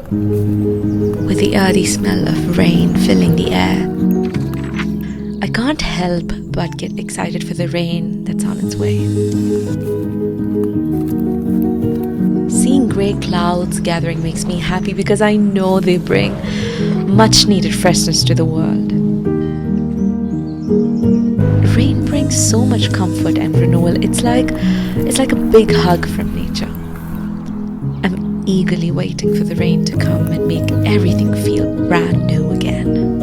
with the earthy smell of rain filling the air. I can't help but get excited for the rain that's on its way. Seeing grey clouds gathering makes me happy because I know they bring much needed freshness to the world. Rain brings so much comfort and renewal. It's like a big hug from nature. I'm eagerly waiting for the rain to come and make everything feel brand new again.